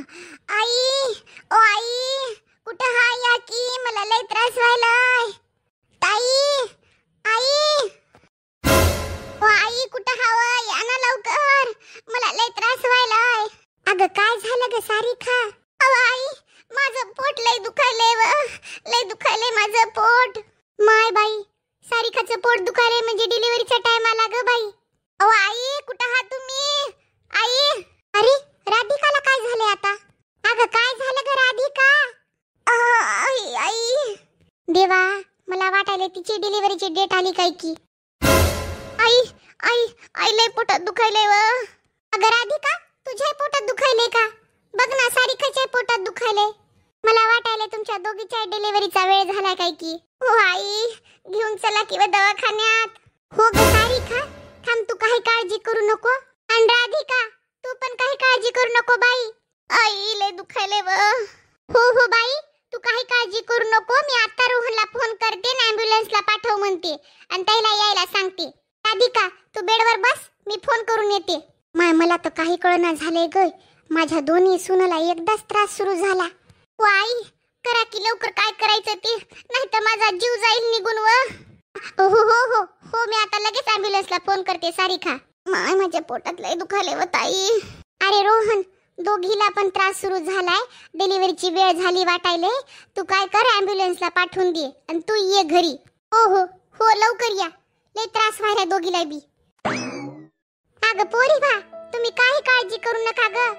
आई, ओ आई, कुठं हाय या की मला लय त्रास व्हायलाय. ताई, आई, ओ आई कुठं हाय, या ना लवकर, मला लय त्रास व्हायलाय. अगं काय झालं ग सारिका? अहो आई, माझं पोट लय दुखायलंय व, लय दुखायलंय माझं पोट. माय बाई, सारिकाचं पोट दुखायलंय म्हणजे डिलिव्हरीचा टाइम आला ग बाई. अहो आई कुठं आहात तुम्ही? आई, अरे राधिकाला काय झाले आता? अगं काय झालं ग राधिका? आई आई, देवा मला वाटायला तिची डिलिव्हरीची डेट आली काय की. आई आई आई लय पोटात दुखायलंय व. अगं राधिका तुझ्या पोटात दुखायलंय का? बघ ना सारिकाच्या पोटात दुखायलंय. मला वाटायला तुमच्या दोघीच्या डिलिव्हरीचा वेळ झाला काय की. हो आई, घेऊन चला किंवा दवाखान्यात. हो ग सारिका, थांब तू काही काळजी करू नको. आणि राधिका तू पण काही काळजी करू नको बाई. आई लय दुखायलंय व. हो हो बाई, तू काही काळजी करू नको. मी आता रोहनला फोन करते आणि ॲम्ब्युलन्सला पाठव म्हणते आणि त्याला यायला सांगते. राधिका तू बेडवर बस, मी फोन करून येते. मला तर काही कळना झाले ग. माझ्या दोन्ही सुनाला एकदाच त्रास सुरू झाला. ओ आई, करा की लवकर काय करायचं ते, नाहीतर माझा जीव जाईल निघून व. हो हो हो हो, मी आता लगेच ॲम्ब्युलन्सला फोन करते सारिका. माझ्या पोटात लय दुखायलंय व ताई. अरे रोहन, दोघीला पण त्रास सुरू झालाय, डिलिव्हरीची वेळ झाली वाटायले. तू काय कर, ॲम्ब्युलन्सला पाठवून दे आणि तू ये घरी. हो हो हो लवकर या, लय त्रास व्हायला दोघीला बी. अगं पोरी भा, तुम्ही काही काळजी करू नका ग.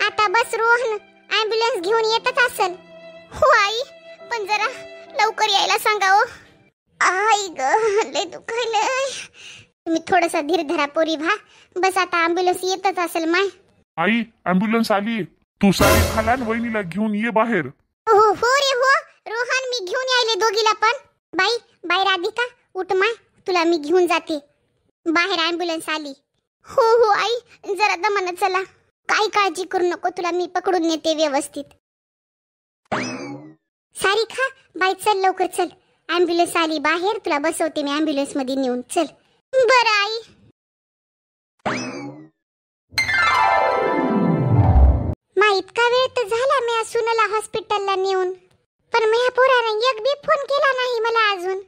आता बस रोहन ॲम्ब्युलन्स घेऊन येतच असेल. हो आई, पण जरा लवकर यायला सांगा ओ. आई ग लय दुखायलंय. तुम्ही थोडासा धीर धरा पोरी भा, बस आता ॲम्ब्युलन्स येतच असेल. माय आई ॲम्ब्युलन्स आली, तू सारिकाला आणि वहिनीला घेऊन ये बाहेर. हो हो रे हो रोहन, मी घेऊन यायले दोघीला पण. बाई बाई राधिका उठ माय, तुला मी घेऊन जाते. बाहेर ॲम्ब्युलन्स आली. हो हो आई, जरा दमानं चला, काही काळजी करू नको, तुला मी पकडून नेते व्यवस्थित. सारिका बाई चल लवकर चल, ॲम्ब्युलन्स आली बाहेर, तुला बसवते मी ॲम्ब्युलन्स मध्ये नेऊन. चल. बरं आई. इतका वेळ तर झाला मी सुनला हॉस्पिटलला नेऊन, पण माझ्या पोराने एक बी फोन केला नाही मला अजून.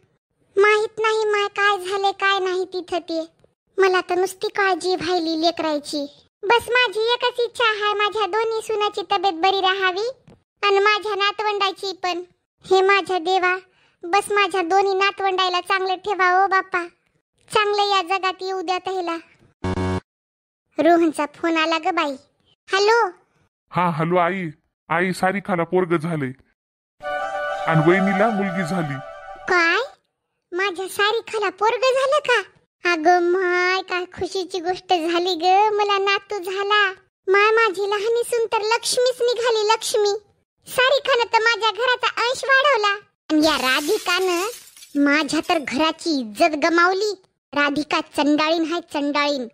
माहित नाही माय काय झाले काय नाही तिथं ते. मला तर नुसती काळजी व्हायली लेकरायची. बस माझी एकच इच्छा आहे, माझ्या दोन्ही सुनाची तब्येत बरी राहावी आणि माझ्या नातवंडाची पण. हे माझ्या देवा, बस माझ्या दोन्ही नातवंडायला चांगले ठेवा ओ बाप्पा, चांगले या जगात येऊ द्या त्याला. रोहनचा फोन आला ग बाई. हॅलो. हा हॅलो आई. आई सारिकाला पोरग झाले आणि वहिनीला मुलगी झाली. काय? माझ्या सारिकाला पोरग झालं का? अगं माय, काय खुशीची गोष्ट झाली ग. मला नातू झाला. माय माझी लहानी सून तर लक्ष्मीच निघाली, लक्ष्मी. सारिकानं तर माझ्या घराचा अंश वाढवला आणि या राधिकानं माझ्या तर घराची इज्जत गमावली. राधिका चंडाळीन हाय, चंडाळीन.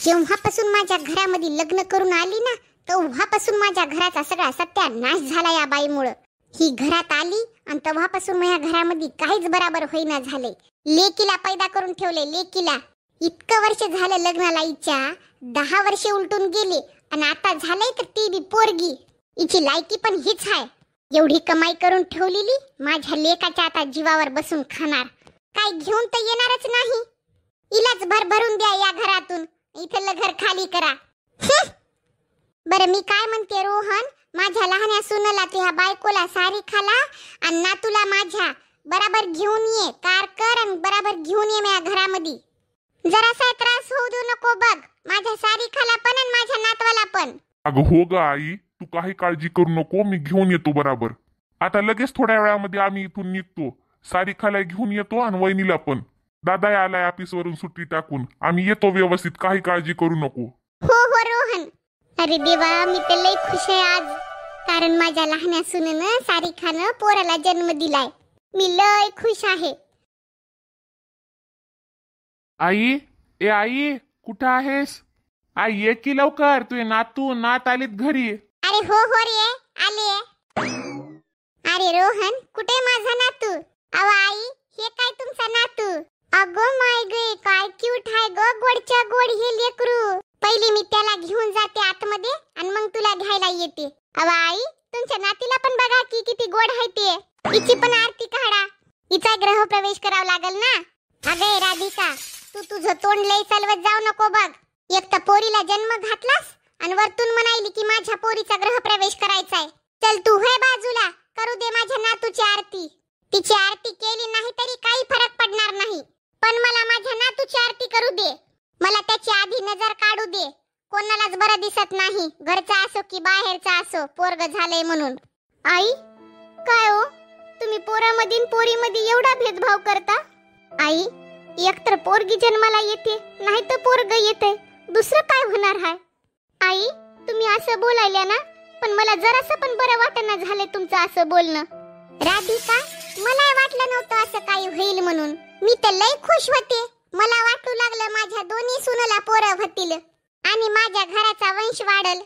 जेव्हापासून माझ्या घरामध्ये लग्न करून आली ना, तेव्हापासून माझ्या घराचा सगळा सत्यानाश झाला या बाईमुळे. ही घरात आली आणि तेव्हापासून माझ्या घरामध्ये काहीच बराबर होईना झाले. लेकीला पैदा करून ठेवले, लेकीला. इतकं वर्ष झालं लग्नाला हिच्या, 10 वर्षे उलटून गेले आणि आता झालंय तर ती बी पोरगी. हिची लायकी पण हीच आहे. एवढी कमाई करून ठेवलेली माझ्या लेकाच्या आता जीवावर बसून खाणार. काय घेऊन तर येणारच नाही. इलाच भरभरून द्या या घरातून, इथलं घर खाली करा. बरं मी काय म्हणते रोहन, माझ्या लहान्या सुनला तुझ्या बायकोला सारिकाला आणि नातूला माझ्या बराबर घेऊन ये. कार कर आणि बराबर घेऊन ये माझ्या घरामध्ये. जरासा त्रास होऊ देऊ नको बघ, माझ्या सारिकाला पण आणि माझ्या नातवाला पण. अगं हो ग आई, तू काही काळजी करू नको, मी घेऊन येतो बराबर. आता लगेच थोड्या वेळामध्ये आम्ही इथून निघतो. सारिकाला घेऊन येतो आणि वहिनीला पण. दादा आलाय ऑफिस वरून सुट्टी टाकून, आम्ही येतो व्यवस्थित, काही काळजी करू नको. हो हो रोहन. अरे देवा, मी तर लई खुश आहे आज, कारण माझ्या लहान्या सुनेनं सारिकानं पोराला जन्म दिलाय. मी लई खुश आहे. आई, ए आई, कुठं आहेस? आई ये की लवकर, तुझे नातू नात आलीत घरी. अरे हो हो रे आले. अरे रोहन, कुठे माझा नातू? अहो आई, हे काय तुमचा नातू? अगं माय गे, काय क्यूट आहे ग, गोडच्या गोड हे लेकरू. पहिली मी त्याला घेऊन जाते आतमध्ये आणि मग तुला तोंड लई चालवत जाऊ नको बघ. एक तर पोरीला जन्म घातलास आणि वरतून म्हणायली की माझ्या पोरीचा गृहप्रवेश करायचाय. चल तू होय बाजूला, करू दे माझ्या नातूची आरती. तिची आरती केली नाही तरी काही फरक पडणार नाही, पण मला माझ्या नातूची आरती करू दे. मला त्याची आधी नजर काढू दे. कोणालाच बरं दिसत नाही, घरचा असो की बाहेरचा असो, पोरग झालंय म्हणून. आई काय हो, तुम्ही पोरामधील पोरीमध्ये एवढा भेदभाव करता? आई, एकतर पोरगी जन्माला येते नाही तर पोरग येते, दुसरं काय होणार आहे? आई तुम्ही असं बोलायला ना, पण मला जरासं पण बरं वाटणं झालं तुमचं असं बोलणं. राधिका, मला वाटलं नव्हतं असं काही होईल म्हणून. मी तर लई खुश होते. मला वाटू लागलं माझ्या दोन्ही सुनाला पोरं होतील आणि माझ्या घराचा वंश वाढल.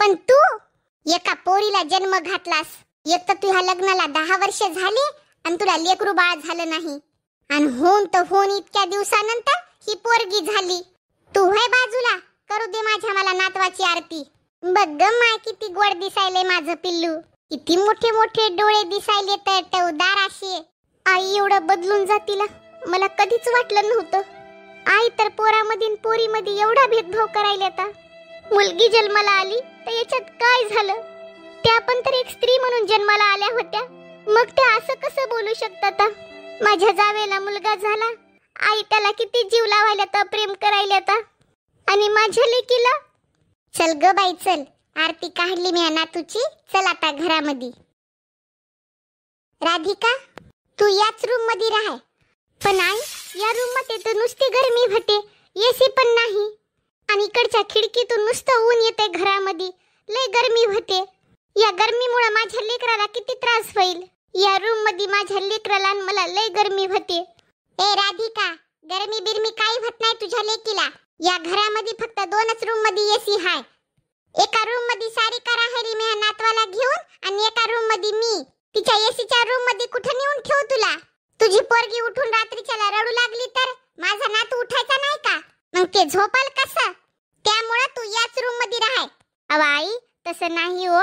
पण तू एका पोरीला जन्म घातलास. एक तर तुझ्या लग्नाला 10 वर्ष झाले आणि तुला लेकरू बाळ झालं नाही, आणि होऊन तर होऊन इतक्या दिवसानंतर ही पोरगी झाली. तू होय बाजूला, करू दे माझ्या मला नातवाची आरती. बघ ग माय, किती गोड दिसायले माझं पिल्लू. किती मोठे मोठे डोळे दिसायले तर टवदार असे. आई एवढं बदलून जातील मला कधीच वाटलं नव्हतं. आई तर पोरामधील पोरीमध्ये एवढा भेदभाव करायला आता. मुलगी जन्माला आली तर याच्यात काय झालं? त्या पण तर एक स्त्री म्हणून जन्माला आल्या होत्या, मग त्या असं कसं बोलू शकतात? माझ्या जावेला मुलगा झाला, आई त्याला किती जीव लावायला तर प्रेम करायला आता, आणि माझ्या लेकीला. चल ग बाई चल, आरती काढली मी नातूची. चल आता घरामध्ये. राधिका तू याच रूम मध्ये राह. पण आई, या रूम मध्ये तर नुसती गरमी होते, एसी पण नाही, आणि इकडच्या खिडकीतून नुसतं ऊन येते घरामध्ये. लय गरमी होते. या गरमीमुळे माझ्या लेकराला किती त्रास होईल. या रूम मध्ये माझ्या लेकराला आणि मला लय गरमी होते. ए राधिका, गरमी बिरमी काही होत नाही तुझ्या लेकीला. या घरामध्ये फक्त 2च रूम मध्ये एसी हाय. एका रूम मध्ये सारिका राहिली मी नातवाला घेऊन, आणि एका रूम मध्ये मी. तिच्या एसीच्या रूम मध्ये कुठे नेऊन ठेवू तुला? तुझी पोरगी उठून रात्रीच्याला रडू लागली तर माझा नातू उठायचा नाही का? मग ते झोपाल कसं? त्यामुळे तू याच रूम मध्ये राह. अव आई तसं नाही हो,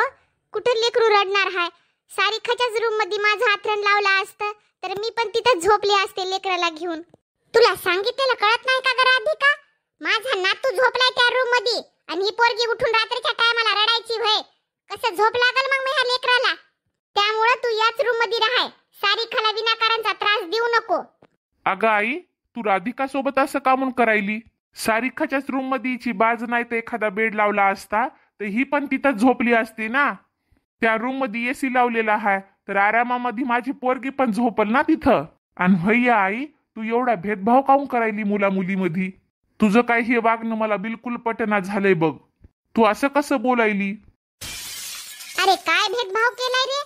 कुठं लेकरू रडणार हाय? सारिकाच्याच रूम मध्ये माझं हातरण लावला असतं तर मी पण तिथं झोपले असते लेकराला घेऊन. तुला सांगितलेलं कळत नाही का ग राधिका? माझा नातू झोपलाय त्या रूम मध्ये, आणि ही पोरगी उठून रात्रीच्या टायमाला रडायची होय. कसं झोप लागल मग माझ्या लेकराला? त्यामुळे तू याच रूम मध्ये राह. सारिकाला विनाकारणचा त्रास देऊ नको. अगं आई, तू राधिका सोबत असं का म्हणून करायली? सारिकाच्याच रूम मध्ये हिची बाज नाही तर एखादा बेड लावला असता तर ही पण तिथं झोपली असती ना. त्या रूम मध्ये एसी लावलेला आहे तर आरामामध्ये माझी पोरगी पण झोपल ना तिथं. आणि भैया आई, तू एवढा भेदभाव काऊन करायली मुला मुलीमध्ये? तुझं काय हे वागणं मला बिलकुल पटना झालंय बघ. तू असं कसं बोलायली? अरे काय भेदभाव केलाय रे?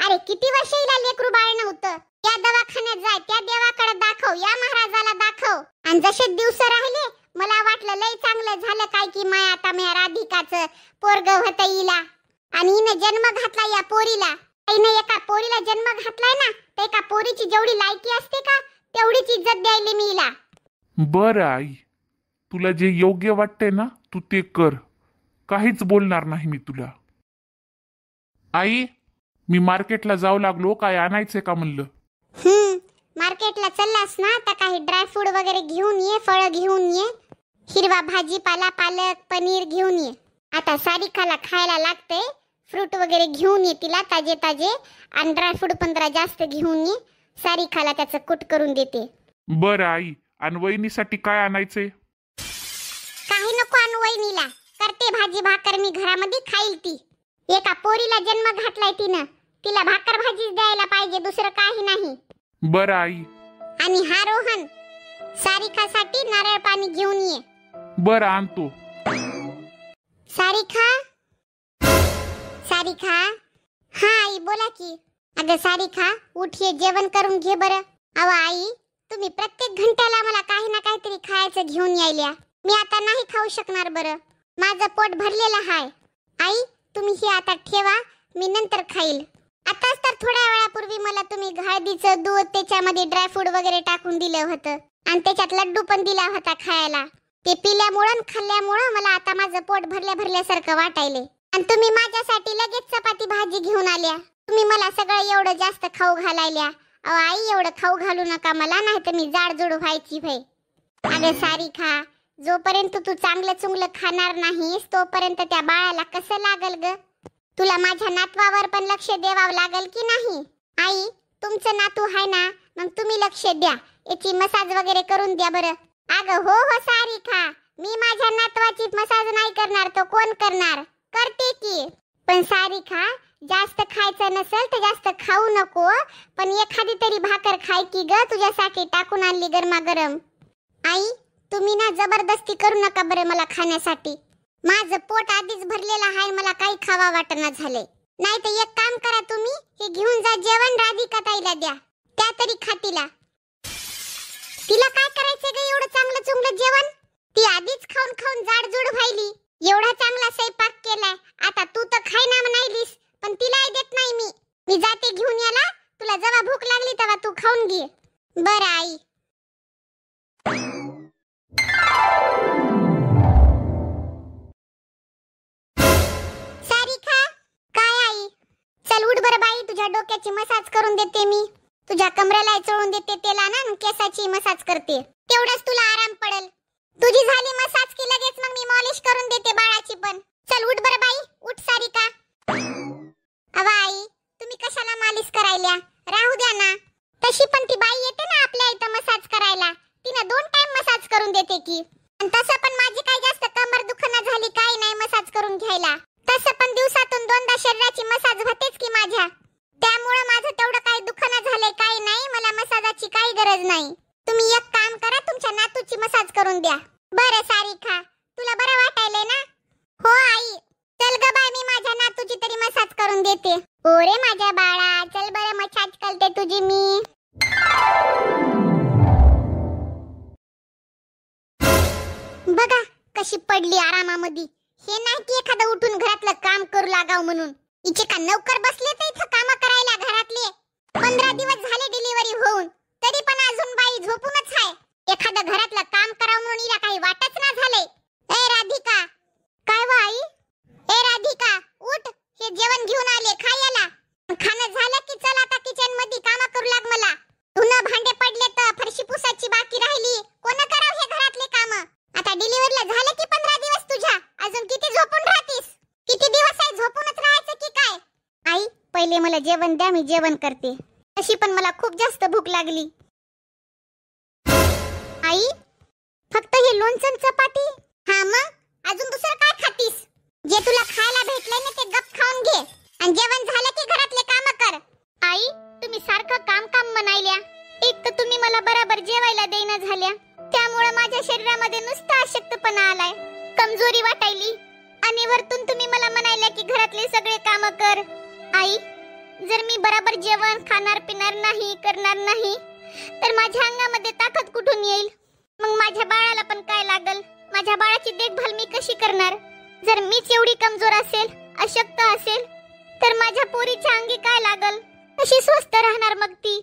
अरे किती वर्ष हिला लेकरू बाळ नव्हतं. त्या दवाखान्यात जाय, त्या देवाकडे दाखव, या महाराजाला दाखव. आणि जसे दिवस राहिले मला वाटलं लय चांगलं झालं काय की माय आता मी राधिकाचं पोरग होतं हिला, आणि हिने जन्म घातला या पोरीला. हिने एका पोरीला जन्म घातलाय ना, तर एका पोरीची जेवढी लायकी असते का तेवढीच इज्जत द्यायली मी हिला. बरं आई, तुला जे योग्य वाटतंय ना तू ते कर. काहीच बोलणार नाही मी तुला. आई, मी मार्केटला जाऊ लागलो, काय आणायचंय का म्हणलं? मार्केटला चाललास ना, तर काही ड्राय फ्रूट वगैरे घेऊन ये, फळं घेऊन ये, हिरवा भाजीपाला पालक पनीर घेऊन ये. आता सारिकाला खायला लागते, फ्रूट वगैरे घेऊन ये तिला ताजे ताजे, आणि ड्राय फ्रूट 15 जास्त घेऊन ये. सारिकाला त्याचं कूट करून देते. बरं आई, आणि वहिनीसाठी काय आणायचंय? काही नको आणू वहिनीला, करते भाजी भाकर मी घरामध्ये खाईल ती. एका पोरीला जन्म घातलाय तिनं, तिला भाकर भाजीच द्यायला पाहिजे, दुसरं काही नाही. बरं आई. आणि हा रोहन, सारिकासाठी नारळ पाणी घेऊन ये. बरं आणतो. सारिका, सारिका. हा आई बोला की. अगं सारिका उठ, ये जेवण करून घे बरं. अहो आई, तुम्ही प्रत्येक घंट्याला मला काही ना काहीतरी खायचं घेऊन यायल्या. मी आता नाही खाऊ शकणार बरं, माझं पोट भरलेलं आहे. आई तुम्ही हे आता ठेवा, मी नंतर खाईल. आताच तर थोड्या वेळापूर्वी मला तुम्ही हळदीचं दूध, त्याच्यामध्ये ड्रायफ्रूट वगैरे टाकून दिलं होतं, आणि त्याच्यात लड्डू पण दिला होता खायला. ते पिल्यामुळं खाल्ल्यामुळं मला आता माझं पोट भरल्यासारखं वाटायले. आणि तुम्ही माझ्यासाठी लगेच चपाती भाजी घेऊन आल्या. तुम्ही मला सगळं एवढं जास्त खाऊ घालायल्या. अहो आई, एवढं खाऊ घालू नका मला, नाही तर मी जाडजूड व्हायची भाई. अगं सारिका, जोपर्यंत तू चांगलं चुंगलं खाणार नाहीस तोपर्यंत त्या बाळाला कसं लागल ग? तुला माझ्या नातवावर पण लक्ष द्यावं लागल की नाही? आई, तुमचं नातू आहे ना, मग तुम्ही लक्ष द्या, याची मसाज वगैरे करून द्या बरं. अगं हो हो सारिका, मी माझ्या नातवाची मसाज नाही करणार तर कोण करणार? करते की. पण सारिका, जास्त खायचं नसेल तर जास्त खाऊ नको, पण एखादी तरी भाकर खाय की ग, तुझ्यासाठी टाकून आणली गरमागरम. आई, तुम्ही ना जबरदस्ती करू नका बरं मला खाण्यासाठी. माझं पोट आधीच भरलेलं आहे, मला काही खावा वाटना झाले. नाही तर एक काम करा, तुम्ही हे घेऊन जा जेवण राधिका ताईला द्या, त्या तरी खातीला. तिला काय करायचं ग एवढं चांगलं चुंगलं जेवण? ती आधीच खाऊन खाऊन जाडजूड व्हायली. एवढा चांगला स्वयंपाक केलाय, आता तू तर खाय ना म्हणायलीस, पण तिलाही देत नाही मी. मी जाते घेऊन याला, तुला जेव्हा भूक लागली तेव्हा तू खाऊन घे. बरं आई. सारिका, काय आई? चल उठ बरं बाई, तुझ्या डोक्याची मसाज करून देते मी. तुझ्या कमरेला चोळून देते तेला ना, केसाची मसाज करते, तेवढंच तुला आराम पडेल. तुझी झाली मसाज की लगेच मग मी मॉलिश करून देते बाळाची पण. चल उठ बरं बाई, उठ सारिका. अवा आई, तुम्ही कशाला मालिश करायला? राहू द्या ना. तशी पण ती बाई येते ना आपल्या इथं मसाज करायला, तिनं 2 टाइम मसाज करून देते की. आणि तसं पण माझी काही जास्त कमर दुखणं झाली काही नाही मसाज करून घ्यायला. तसं पण दिवसातून 2दा शरीराची मसाज होतेच की माझ्या, त्यामुळे माझं तेवढं काही दुखणं झालंय काही नाही, मला मसाजाची काही गरज नाही. तुम्ही एक काम करा, तुमच्या नातूची मसाज करून द्या. बरं सारिका, तुला बरं वाटायलंय ना? हो आई. चल ग बाय, मी माझ्या नातूची तरी मसाज करून देते. ओरे माझ्या बाळा, चल बरं मसाज करते तुझी मी. बघा कशी पडली आरामामध्ये. हे नाही की एखादं उठून घरातलं काम करू लागाव म्हणून. इचे का नौकर बसले तर इथं काम करायला घरातले? 15 दिवस झाले डिलिव्हरी होऊन, तरी पण अजून बाई झोपूनच आहे. एखादं घरातलं काम करावं म्हणून हिला काही वाटच ना झाले. ए राधिका. काय व आई? ए राधिका, उठ, हे जेवण घेऊन आले, खा याला. खाणं झालं की चल आता किचन मध्ये काम करू लाग मला. धुणं भांडे पडले तर फरशी पुसायची बाकी राहिली, कोण कराव हे घरातले काम? आता डिलिव्हरीला झालं की 15 दिवस तुझ्या, अजून किती झोपून राहतीस? किती दिवस आहे झोपूनच राहायचं की काय? आई, पहिले मला जेवण द्या, मी जेवण करते. तशी पण मला खूप जास्त भूक लागली. आई, फक्त हे लोणचं चपाती? हा मग अजून दुसरं काय खातीस? जे तुला खायला भेटलंय ना ते गप खाऊन घे, आणि जेवण झालं की घरातले काम कर. आई, तुम्ही सारखं काम काम म्हणायल्या. एक तर तुम्ही मला बरोबर जेवायला देईना झाल्या, त्यामुळे माझ्या शरीरामध्ये नुसता अशक्तपणा आलाय, कमजोरी वाटायली, आणि वरतून तुम्ही मला म्हणायला की घरातले सगळे काम कर. आई, जर मी बरोबर जेवण खाणार पिणार नाही करणार नाही तर माझ्या अंगामध्ये ताकद कुठून येईल? मग माझ्या बाळाला पण काय लागल? माझ्या बाळाची देखभाल मी कशी करणार? जर मीच एवढी कमजोर असेल, अशक्त असेल, तर माझ्या पोरीच्या अंगी काय लागल? कशी स्वस्थ राहणार मग ती?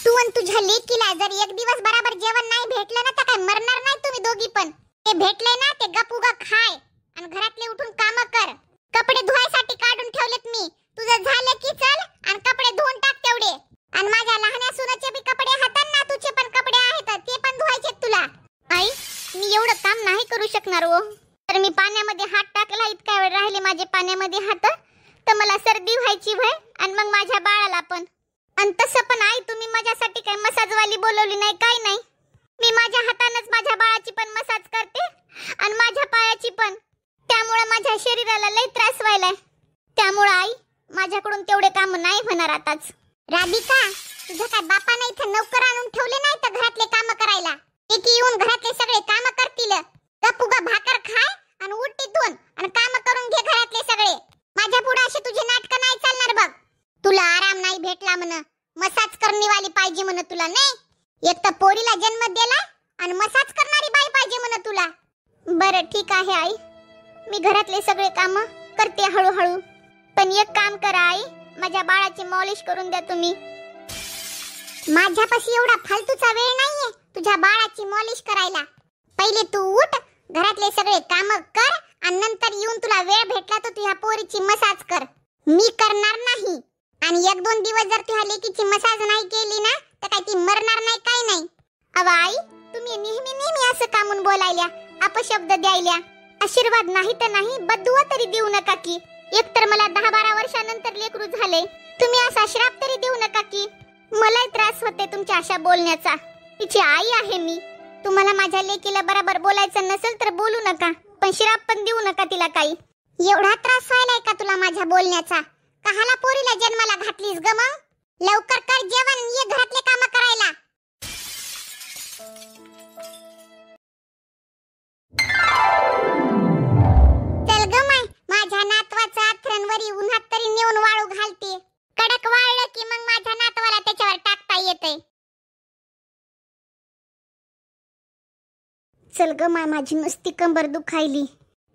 तू आणि तुझ्या लेकीला जर एक दिवस बरोबर जेवण नाही भेटलं ना तर काय मरणार नाही तुम्ही दोघी पण. ते भेटले ना ते गपुगा खाय आणि घरातले उठून काम कर. कपडे धुवायसाठी काढून ठेवलेत मी, तुझं झालं की चल आणि कपडे धुवून टाक तेवढे. आणि माझ्या लहान्या सुनाचे बी कपडे हातात ना, तुझे पण कपडे आहेत ते पण धुवायचे तुला. आई, मी एवढं काम नाही करू शकणार हो. तर मी पाण्यामध्ये हात टाकला, इतका वेळ राहिले माझे पाण्यामध्ये हात, तर मला सर्दी व्हायची भय, आणि मग माझ्या बाळाला पण. आणि तसं पण आई, तुम्ही माझ्यासाठी काही मसाजवाली बोलवली नाही काय नाही. मी माझ्या हातानेच माझ्या बाळाची पण मसाज करते आणि माझ्या पायाची पण. त्यामुळे माझ्या शरीराला लई त्रास व्हायलाय. त्यामुळे आई, माझ्याकडून तेवढे काम नाही होणार आताच. राधिका, तुझ्या काय बापाने इथं नौकर आणून ठेवले नाही तर घरातले काम करायला? एकी येऊन घरातले सगळे काम करतील. गपुगा भाकर खाय आणि उठ तिथून आणि काम करून घे घरातले सगळे. माझ्या पुढे अशी तुझी नाटकं नाही चालणार बघ. तुला आराम नाही भेटला म्हण, मसाज करण्यावाली पाहिजे म्हण तुला. नाही, एक तर पोरीला जन्म दिला आणि मसाज करणारी बाई पाहिजे म्हण तुला. बरं ठीक आहे आई, मी घरातले सगळे काम करते हळूहळू. पण एक काम करा आई, माझ्या बाळाची मॉलिश करून द्या तुम्ही. माझ्यापाशी एवढा फालतूचा वेळ नाहीये तुझ्या बाळाची मॉलिश करायला. पहिले तू उठ, घरातले सगळे काम कर आणि नंतर येऊन तुला वेळ भेटला तर तुझ्या पोरीची मसाज कर. मी करणार नाही. आणि 1-2 दिवस जर तुझ्या लेकीची मसाज नाही केली ना तर काय ती मरणार नाही काय नाही. अव आई, तुम्ही नेहमी नेहमी असं कामून बोलायल्या, अपशब्द द्यायल्या. आशीर्वाद नाही तर नाही, बदुआ तरी देऊ नका की. एकतर मला 10-12 वर्षानंतर लेकरू झाले, तुम्ही असा श्राप तरी देऊ नका की. मलाही त्रास होते तुमच्या अशा बोलण्याचा. तिची आई आहे मी. तुम्हाला माझ्या लेकीला बरोबर बोलायचं नसेल तर बोलू नका, पण श्राप पण देऊ नका तिला काही. एवढा त्रास व्हायलाय का तुला माझ्या बोलण्याचा? कहाला पोरीला जन्माला घातलीस ग मग? लवकर कर जेवण, ये घरातले काम करायला. चल ग माय, माझ्या नातवाचा आथरणवरी उन्हात तरी नेऊन वाळू घालते. कडक वाळलं की मग माझ्या नातवाला त्याच्यावर टाकता येते. चल ग माय, माझी नुसती कंबर दुखायली.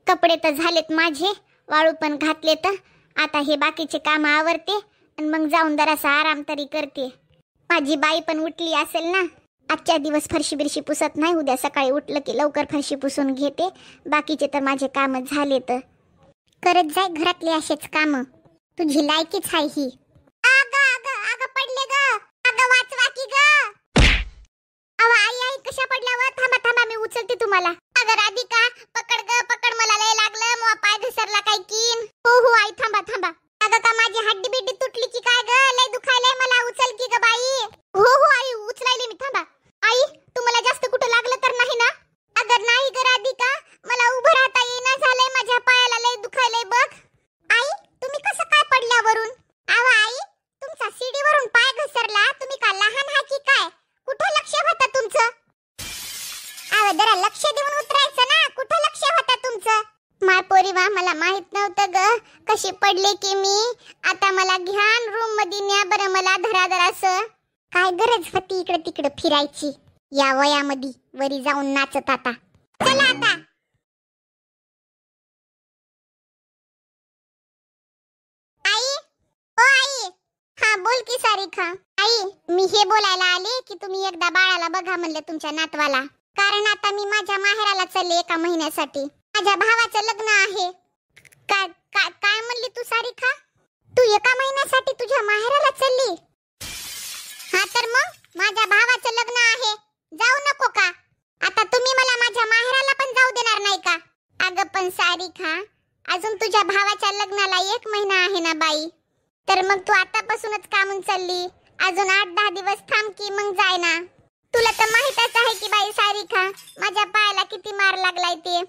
कपडे तर झालेत माझे, वाळू पण घातले. तर आता हे बाकीचे काम आवरते आणि मग जाऊन जरासा आराम तरी करते. माझी बाई पण उठली असेल ना. आजच्या दिवस फरशी बिरशी पुसत नाही, उद्या सकाळी उठलं की लवकर फरशी पुसून घेते. बाकीचे तर माझे काम झाले. तर करत जाय घरातले असेच काम, तुझी लायकीच आहे ही. अगं अगं अगं पडले ग, अगं वाचवा की ग. अहो आई आई कशा पडल्यावर? थांबा थांबा, मी उचलते तुम्हाला. अगं राधिका पकड ग पकड, मला लय लागलं, मग पाय घसरला काय की. हो हो आई थांबा थांबा. अगं का माझी हड्डी बिड्डी तुटली की काय ग? लय दुखायलंय मला, उचल की ग बाई. हो हो आई उचलायले मी, थांबा. आई तुम्हाला जास्त कुठं लागलं तर नाही ना? अगं नाही ग राधिका, मला उभं राहता येईना झालंय, माझ्या पायाला लय दुखायलंय बघ. आई तुम्ही कसं काय पडल्यावरून? अहो आई तुमचा सीडीवरून पाय घसरला, तुम्ही का लहान आहे की काय? कुठं लक्ष होतं तुमचं? अहो जरा लक्ष देऊन उतरायचं ना, कुठं लक्ष होतं तुमचं? माय पोरी वा, मला माहित नव्हतं ग कशी पडले की मी. आता मला घ्या रूम मध्ये न्या बरं, मला धरा असं. काय गरज होती इकडे तिकडे फिरायची या वयामध्ये? वरी जाऊन नाचत आता. चला आता. आई ओ आई. हा बोल की सारिका. आई मी हे बोलायला आले की तुम्ही एकदा बाळाला बघा म्हणले, तुमच्या नातवाला. कारण आता मी माझ्या माहेराला चालले 1 महिन्यासाठी. माझ्या भावाचं लग्न आहे. काय काय काय म्हणली तू सारिका? तू 1 महिन्यासाठी तुझ्या माहेराला चालली? हा तर मग माझ्या भावाचं लग्न आहे, जाऊ नको का? आता तुम्ही मला माझ्या माहेराला पण जाऊ देणार नाही का? अगं पण सारिका, अजून तुझ्या भावाच्या लग्नाला 1 महिना आहे ना बाई. तर मग तू आतापासूनच कामून चालली, अजून 8-10 दिवस थांब की मग जाय ना. तुला तर माहितच आहे की बाई सारिका, माझ्या पायाला किती मार लागलाय ते.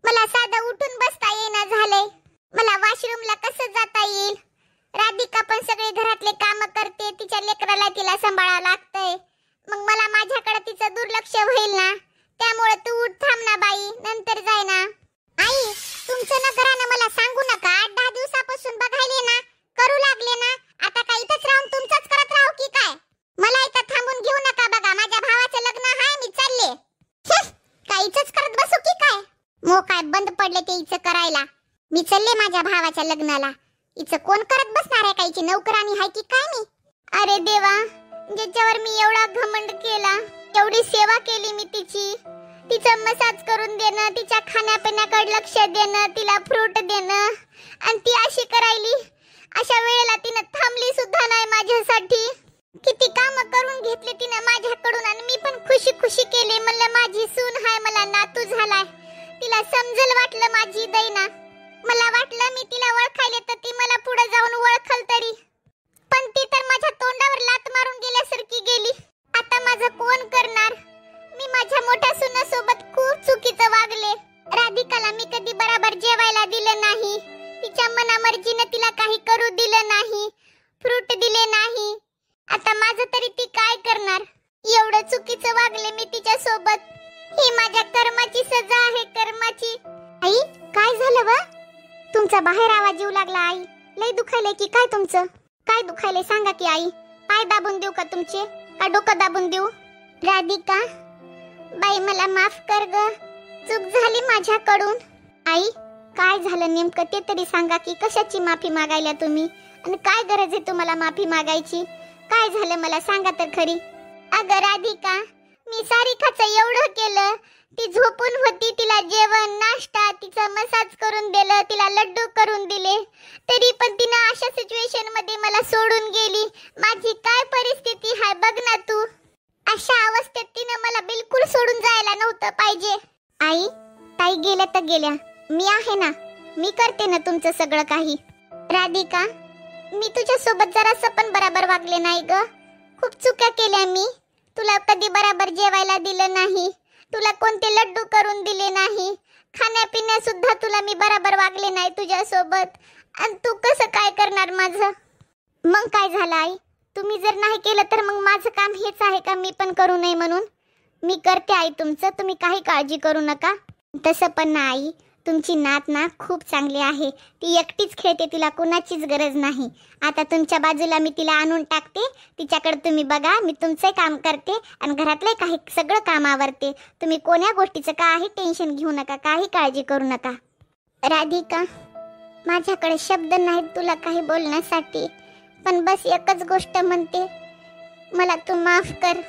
मला साधं उठून बसता येईना झालंय. मला वॉशरूमला कसं जाता येईल? राधिका पण सगळे घरातले काम करते, तिच्या लेकराला तिला सांभाळावं लागतंय. मग मला माझ्याकडे तिचं दुर्लक्ष होईल ना. त्यामुळे तू उठ, थांब ना बाई, नंतर जाय ना. आई तुमचं नगरानं मला सांगू नका. 8-10 दिवसापासून बघायले ना, करू लागले ना. आता काय इथंच राहून तुमचंच करत राहू की काय? मला इथं थांबून घेऊ नका. बघा माझ्या भावाचं लग्न आहे, मी चालले. काय इथंच करत बसू की काय? मो काय बंद पडले ते इथं करायला? मी चालले माझ्या भावाच्या लग्नाला. इथं कोण करत बसणार आहे? काहीची नौकरानी आहे की काय मी? अरे देवा, ज्याच्यावर मी एवढा घमंड केला, एवढी सेवा केली मी तिची. तिचा मसाज करून देणं, तिच्या खाण्यापिण्याकडे लक्ष देणं, तिला फ्रूट देणं, आणि ती अशी करायली. अशा वेळेला तिनं थांबली सुद्धा नाही माझ्यासाठी. किती काम करून घेतले तिनं माझ्याकडून, आणि मी पण खुशी खुशी केली. म्हणलं माझी सून हाय, मला नातू झालाय, तिला समजल वाटलं माझी दैना. मला वाटलं मी तिला ओळखायले तर ती मला पुढे जाऊन ओळखल तरी, पण ती तर माझ्या तोंडावर लात मारून गेल्यासारखी गेली. आता माझं कोण करणार? मी माझ्या मोठ्या सुनासोबत खूप चुकीचं वागले. राधिकाला मी कधी बराबर जेवायला दिलं नाही, तिच्या मनामर्जीने तिला काही करू दिलं नाही, फ्रूट दिले नाही. आता माझं तरी ती काय करणार? एवढं चुकीचं वागले मी तिच्या सोबत. ही माझ्या कर्माची सजा आहे, कर्माची. आई काय झालं वा? तुमचा बाहेर आवाज येऊ लागला. आई लय दुखायले की काय? तुमचं काय दुखायले सांगा की आई. पाय दाबून देऊ का तुमचे, का डोकं दाबून देऊ? राधिका बाई मला माफ कर ग, चूक झाली माझ्याकडून. आई काय झालं नेमकं ते तरी सांगा की. कशाची माफी मागायला तुम्ही, आणि काय गरज आहे तुम्हाला माफी मागायची? काय झालं मला सांगा तर खरी. अगं राधिका, मी सारिकाचं एवढं केलं, ती झोपून होती, तिला जेवण नाश्ता, तिचा मसाज करून दिलं, तिला लड्डू करून दिले, तरी पण तिनं अशा सिच्युएशन मध्ये मला सोडून गेली. माझी काय परिस्थिती आहे बघ ना तू. अशा अवस्थेत तिनं मला बिलकुल सोडून जायला नव्हतं पाहिजे. आई, ताई गेल्या तर गेल्या, मी आहे ना, मी करते ना तुमचं सगळं काही. राधिका, मी तुझ्या सोबत जरासं पण बरोबर वागले नाही ग. खूप चुका केल्या मी. तुला कधी बरोबर जेवायला दिलं नाही, तुला कोणते लड्डू करून दिले नाही, खाण्यापिण्या सुद्धा तुला मी बरोबर वागले नाही तुझ्या सोबत. आणि तू कसं काय करणार माझं? मग काय झालं आई? तुम्ही जर नाही केलं तर मग माझं काम हेच आहे का मी पण करू नये म्हणून? मी करते आई तुमचं, तुम्ही काही काळजी करू नका. तसं पण ना आई, तुमची नात ना खूप चांगली आहे. ती एकटीच खेळते, तिला कोणाचीच गरज नाही. आता तुमच्या बाजूला मी तिला आणून टाकते, तिच्याकडे तुम्ही बघा, मी तुमचं काम करते आणि घरातलं काही सगळं काम आवरते. तुम्ही कोण्या गोष्टीचं काही टेन्शन घेऊ नका, काही काळजी करू नका. राधिका, माझ्याकडे शब्द नाहीत तुला काही बोलण्यासाठी, पण बस एकच गोष्ट म्हणते, मला तू माफ कर.